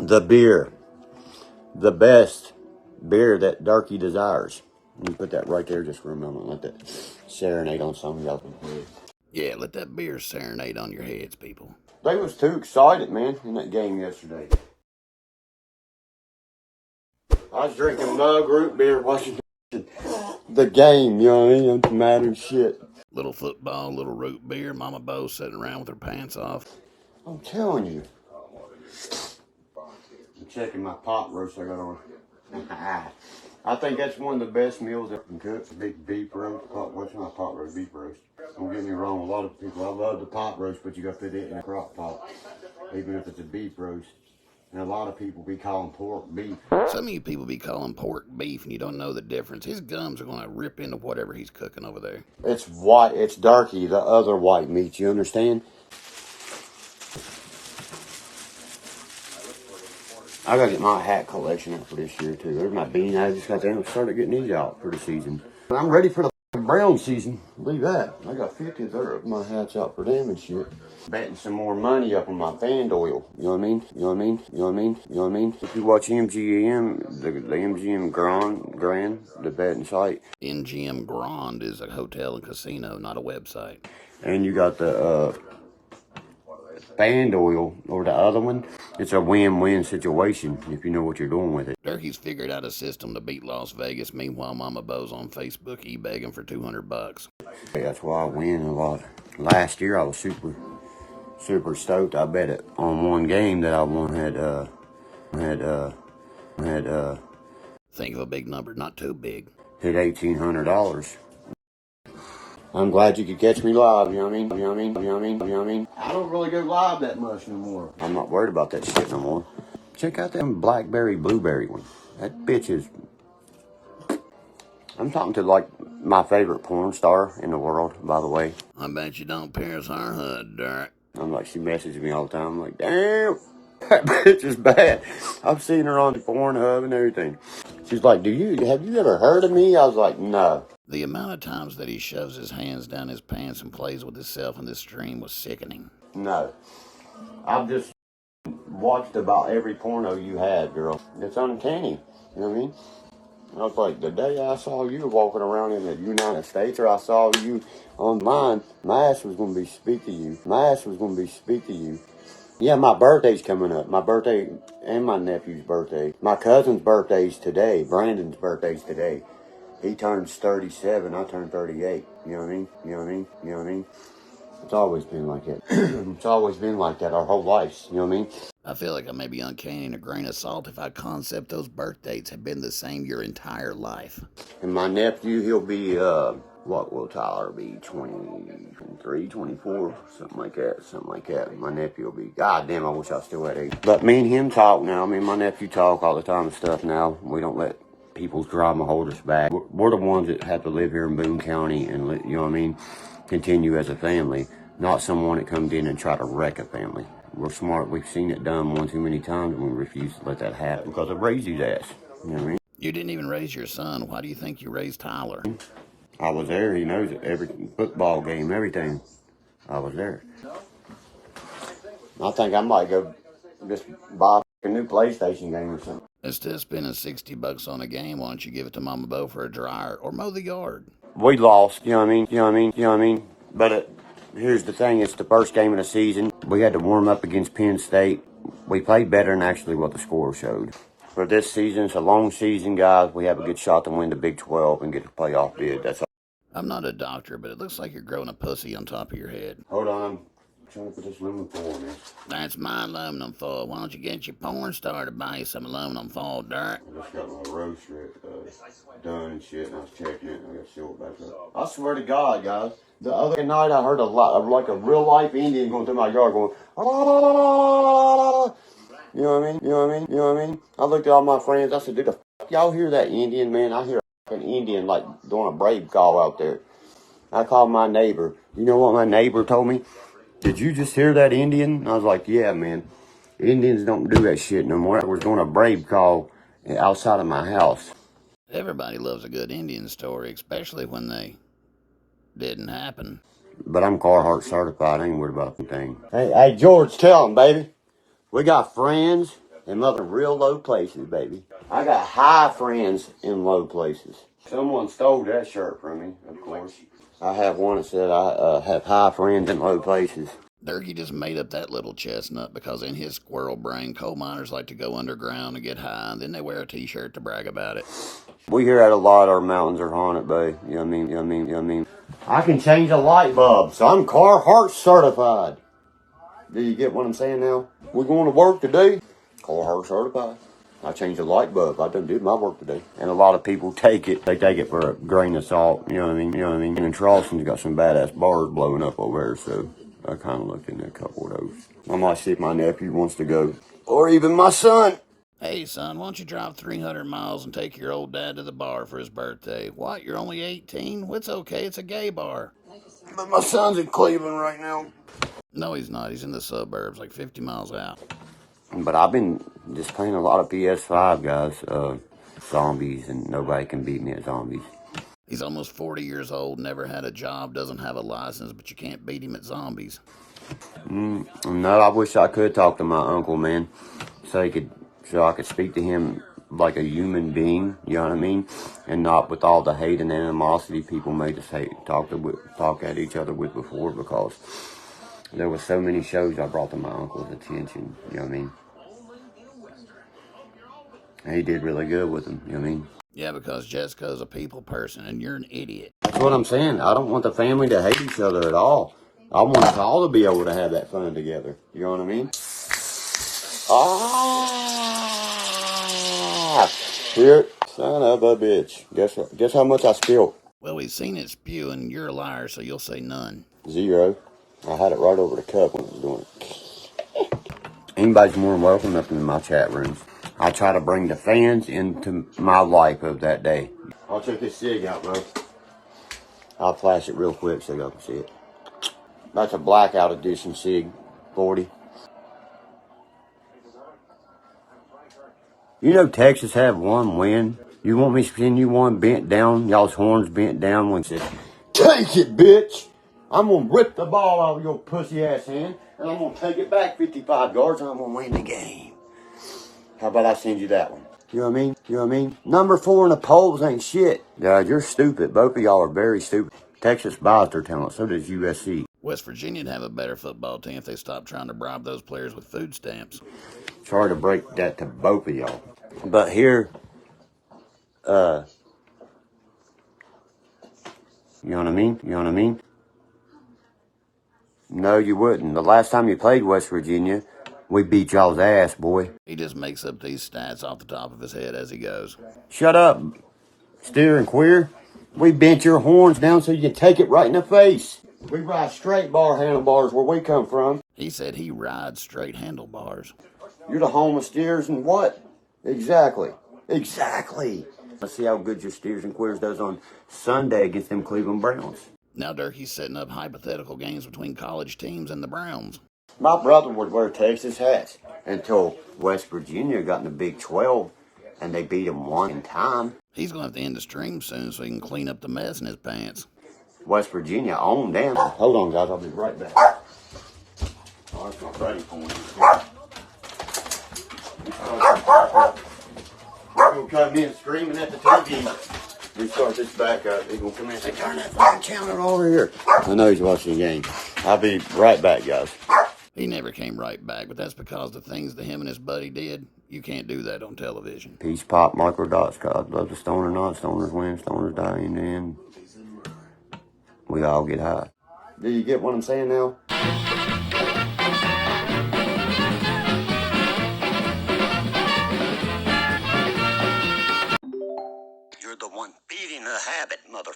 the beer. The best beer that Derkie desires. Let me put that right there just for a moment. Let that serenade on some of y'all. Yeah, let that beer serenade on your heads, people. They was too excited, man, in that game yesterday. I was drinking mug root beer watching the game, you know what I mean? It mattered shit. Little football, little root beer, Mama Bo sitting around with her pants off. I'm telling you. I'm checking my pot roast I got on. I think that's one of the best meals I can cook. Big beef roast. What's my pot roast? Beef roast. Don't get me wrong, a lot of people, I love the pot roast, but you got to put it in a crock pot, even if it's a beef roast. And a lot of people be calling pork beef. Some of you people be calling pork beef and you don't know the difference. His gums are going to rip into whatever he's cooking over there. It's white, it's Derkie, the other white meat, you understand? I gotta get my hat collection out for this year too. There's my bean. I just got there and started getting these out for the season. I'm ready for the brown season. Believe that. I got 50 of my hats out for them and shit. Betting some more money up on my FanDuel. You know what I mean? You know what I mean? You know what I mean? You know what I mean? If you watch MGM, the MGM Grand, the betting site. MGM Grand is a hotel and casino, not a website. And you got the FanDuel, or the other one. It's a win-win situation if you know what you're doing with it. Derkie's figured out a system to beat Las Vegas. Meanwhile, Mama Bo's on Facebook e-begging for $200. That's why I win a lot. Last year I was super stoked. I bet it on one game that I won Think of a big number, not too big. hit $1,800. I'm glad you could catch me live, you know what I mean? You know what I mean? You know what I mean? You know what I mean? I don't really go live that much no more. I'm not worried about that shit no more. Check out that blackberry blueberry one. That bitch is... I'm talking to like my favorite porn star in the world, by the way. I bet you don't pierce her hood, Derek. I'm like, she messages me all the time. I'm like, damn, that bitch is bad. I've seen her on Pornhub and everything. She's like, have you ever heard of me? I was like, no. The amount of times that he shoves his hands down his pants and plays with himself in this stream was sickening. No. I've just watched about every porno you had, girl. It's uncanny. You know what I mean? I was like, the day I saw you walking around in the United States, or I saw you on mine, my ass was going to be speak to you. My ass was going to be speak to you. Yeah, my birthday's coming up. My birthday and my nephew's birthday. My cousin's birthday's today. Brandon's birthday's today. He turns 37. I turn 38. You know what I mean? You know what I mean? You know what I mean? It's always been like that. It's always been like that our whole lives. You know what I mean? I feel like I may be uncanny in a grain of salt if I concept those birth dates have been the same your entire life. And my nephew, he'll be, what will Tyler be? 23, 24, something like that. My nephew will be, god damn, I wish I still had 8. But me and him talk now. Me and my nephew talk all the time and stuff now. We don't let people's drama hold us back. We're the ones that have to live here in Boone County and, you know what I mean, continue as a family, not someone that comes in and try to wreck a family. We're smart. We've seen it done one too many times, and we refuse to let that happen because of raised his ass. You know what I mean? You didn't even raise your son. Why do you think you raised Tyler? I was there. He knows it. Every football game, everything. I was there. I think I might go just buy a new PlayStation game or something. Instead of spending $60 on a game, why don't you give it to Mama Bo for a dryer or mow the yard? We lost. You know what I mean? You know what I mean? You know what I mean? But here's the thing. It's the first game of the season. We had to warm up against Penn State. We played better than actually what the score showed. For this season, it's a long season, guys. We have a good shot to win the Big 12 and get the playoff bid. That's all. I'm not a doctor, but it looks like you're growing a pussy on top of your head. Hold on. I'm trying to put this aluminum foil in. That's my aluminum foil. Why don't you get your porn star to buy you some aluminum foil, Derek? I just got my roast done and shit, and I was checking it, and I got to seal it back up. I swear to God, guys, the other night I heard like a real-life Indian going through my yard going, ah. You know what I mean? You know what I mean? You know what I mean? I looked at all my friends. I said, dude, the fuck y'all hear that Indian, man? I hear an Indian like doing a brave call out there. I called my neighbor. You know what my neighbor told me? Did you just hear that Indian? I was like, yeah, man. Indians don't do that shit no more. I was doing a brave call outside of my house. Everybody loves a good Indian story, especially when they didn't happen. But I'm Carhartt certified. I ain't worried about a thing. Hey, George, tell him, baby. We got friends And other real low places, baby. I got high friends in low places. Someone stole that shirt from me, of course. I have one that said I have high friends in low places. Derkie just made up that little chestnut because in his squirrel brain, coal miners like to go underground and get high, and then they wear a t-shirt to brag about it. We hear that a lot. Our mountains are haunted, babe. You know what I mean? I can change a light bulb, so I'm Carhartt certified. Do you get what I'm saying now? We're going to work today. Carhartt certified. I changed a light bulb. I done did my work today. And a lot of people take it. They take it for a grain of salt. You know what I mean? And Charleston's got some badass bars blowing up over there, so I kind of looked into a couple of those. I might see if my nephew wants to go. Or even my son. Hey, son, why don't you drive 300 miles and take your old dad to the bar for his birthday? What, you're only 18? Well, it's okay, it's a gay bar. But my son's in Cleveland right now. No, he's not. He's in the suburbs, like 50 miles out. But I've been just playing a lot of PS5, guys. Zombies, and nobody can beat me at zombies. He's almost 40 years old, never had a job, doesn't have a license, but you can't beat him at zombies. No, I wish I could talk to my uncle, man, so I could speak to him like a human being. You know what I mean, and not with all the hate and animosity people made us talk at each other with before, because there was so many shows I brought to my uncle's attention. You know what I mean? And he did really good with them. You know what I mean? Yeah, because Jessica's a people person and you're an idiot. That's what I'm saying. I don't want the family to hate each other at all. I want us all to be able to have that fun together. You know what I mean? Ah! Here, son of a bitch. Guess how much I spilled? Well, we've seen it spew, and you're a liar, so you'll say none. 0. I had it right over the cup when I was doing it. Anybody's more than welcome up in my chat rooms. I try to bring the fans into my life of that day. I'll check this cig out, bro. I'll flash it real quick so y'all can see it. That's a blackout edition cig, 40. You know Texas have one win. You want me to send you one bent down, y'all's horns bent down when it says, "Take it, bitch! I'm gonna rip the ball out of your pussy ass hand, and I'm gonna take it back 55 yards, and I'm gonna win the game." How about I send you that one? You know what I mean? You know what I mean? Number 4 in the polls ain't shit. God, you're stupid. Both of y'all are very stupid. Texas buys their talent. So does USC. West Virginia'd have a better football team if they stopped trying to bribe those players with food stamps. Sorry to break that to both of y'all. But here, you know what I mean? You know what I mean? No, you wouldn't. The last time you played West Virginia, we beat y'all's ass, boy. He just makes up these stats off the top of his head as he goes. Shut up, steer and queer. We bent your horns down so you can take it right in the face. We ride straight bar handlebars where we come from. He said he rides straight handlebars. You're the home of steers and what? Exactly. Let's see how good your steers and queers does on Sunday against them Cleveland Browns. Now Derkie's setting up hypothetical games between college teams and the Browns. My brother would wear Texas hats until West Virginia got in the Big 12 and they beat him one time. He's going to have to end the stream soon so he can clean up the mess in his pants. West Virginia owned them. Hold on, guys. I'll be right back. Oh, that's not ready for me. He's going to come in screaming at the TV. We start this back up. He's going to come in and say, "Turn that fucking channel over here." I know he's watching the game. I'll be right back, guys. He never came right back, but that's because the things that him and his buddy did, you can't do that on television. Peace, pop, micro dots. God love the stoner not. Stoners win, stoners die in the end. We all get high. Do you get what I'm saying now? You're the one feeding the habit, mother.